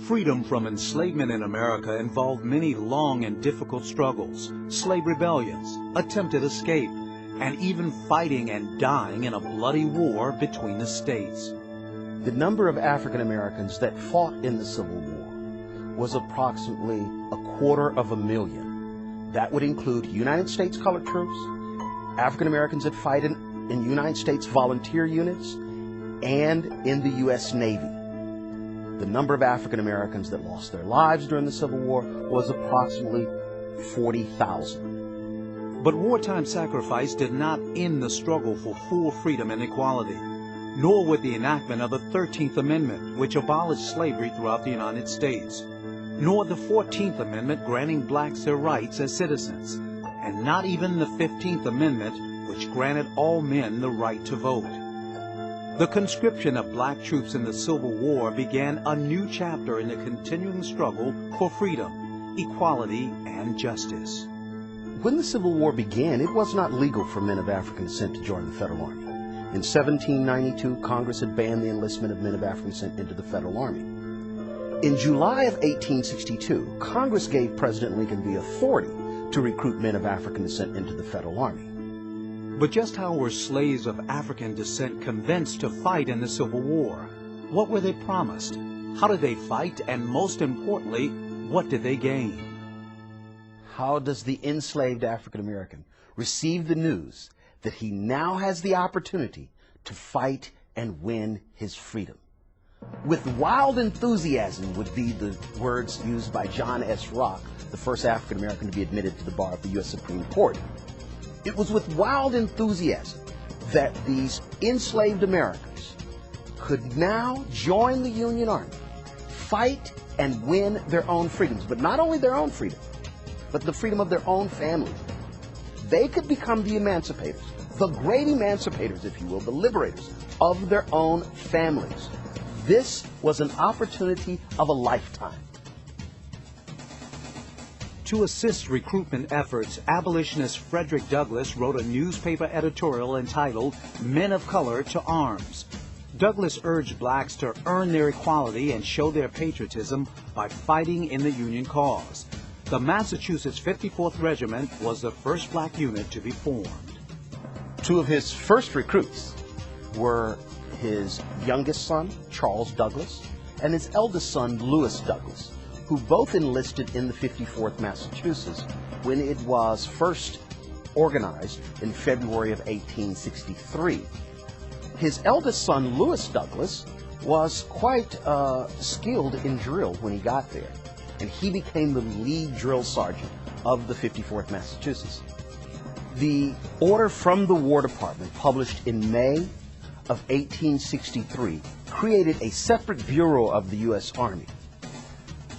Freedom from enslavement in America involved many long and difficult struggles, slave rebellions, attempted escape, and even fighting and dying in a bloody war between the states. The number of African Americans that fought in the Civil War was approximately 250,000. That would include United States colored troops, African Americans that fight in United States volunteer units, and in the U.S. Navy. The number of African Americans that lost their lives during the Civil War was approximately 40,000. But wartime sacrifice did not end the struggle for full freedom and equality, nor would the enactment of the 13th Amendment, which abolished slavery throughout the United States, nor the 14th Amendment granting blacks their rights as citizens, and not even the 15th Amendment, which granted all men the right to vote. The conscription of black troops in the Civil War began a new chapter in the continuing struggle for freedom, equality, and justice. When the Civil War began, it was not legal for men of African descent to join the Federal Army. In 1792, Congress had banned the enlistment of men of African descent into the Federal Army. In July of 1862, Congress gave President Lincoln the authority to recruit men of African descent into the Federal Army. But just how were slaves of African descent convinced to fight in the Civil War? What were they promised? How did they fight? And most importantly, what did they gain? How does the enslaved African American receive the news that he now has the opportunity to fight and win his freedom? With wild enthusiasm would be the words used by John S. Rock, the first African American to be admitted to the bar of the U.S. Supreme Court. It was with wild enthusiasm that these enslaved Americans could now join the Union Army, fight and win their own freedoms, but not only their own freedom, but the freedom of their own families. They could become the emancipators, the great emancipators, if you will, the liberators of their own families. This was an opportunity of a lifetime. To assist recruitment efforts, abolitionist Frederick Douglass wrote a newspaper editorial entitled Men of Color to Arms. Douglass urged blacks to earn their equality and show their patriotism by fighting in the Union cause. The Massachusetts 54th Regiment was the first black unit to be formed. Two of his first recruits were his youngest son, Charles Douglass, and his eldest son, Lewis Douglass, who both enlisted in the 54th Massachusetts when it was first organized in February of 1863. His eldest son, Lewis Douglass, was quite skilled in drill when he got there, and he became the lead drill sergeant of the 54th Massachusetts. The order from the War Department, published in May of 1863, created a separate bureau of the U.S. Army.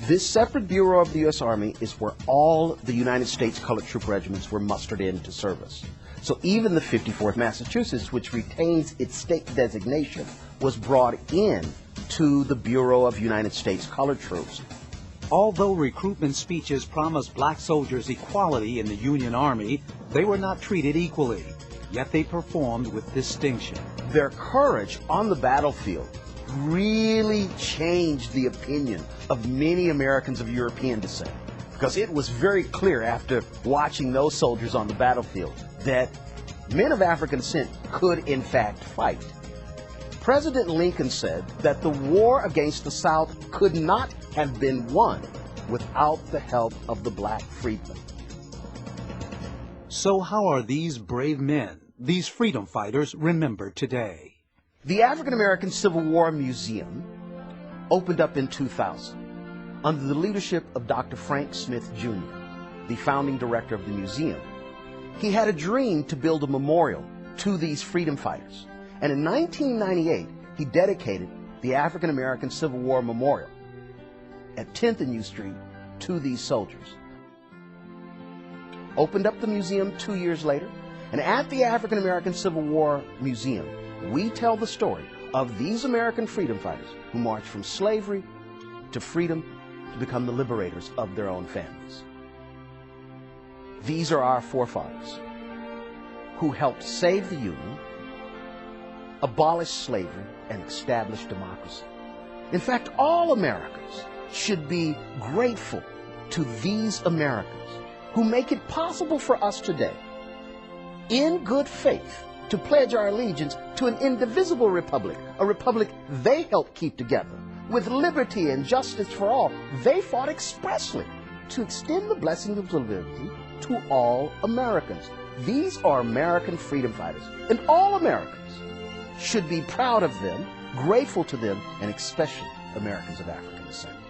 This separate bureau of the U.S. Army is where all the United States colored troop regiments were mustered into service. So even the 54th Massachusetts, which retains its state designation, was brought in to the Bureau of United States colored troops. Although recruitment speeches promised black soldiers equality in the Union Army, they were not treated equally, yet they performed with distinction. Their courage on the battlefield really changed the opinion of many Americans of European descent, because it was very clear after watching those soldiers on the battlefield that men of African descent could in fact fight. President Lincoln said that the war against the South could not have been won without the help of the black freedmen. So how are these brave men, these freedom fighters, remembered today? The African American Civil War Museum opened up in 2000 under the leadership of Dr. Frank Smith Jr., the founding director of the museum. He had a dream to build a memorial to these freedom fighters, and in 1998 he dedicated the African American Civil War Memorial at 10th and U Street to these soldiers. Opened up the museum 2 years later, and at the African American Civil War Museum we tell the story of these American freedom fighters who marched from slavery to freedom to become the liberators of their own families. These are our forefathers who helped save the Union, abolish slavery, and establish democracy. In fact, all Americans should be grateful to these Americans who make it possible for us today, in good faith, to pledge our allegiance to an indivisible republic, a republic they helped keep together, with liberty and justice for all. They fought expressly to extend the blessings of liberty to all Americans. These are American freedom fighters, and all Americans should be proud of them, grateful to them, and especially Americans of African descent.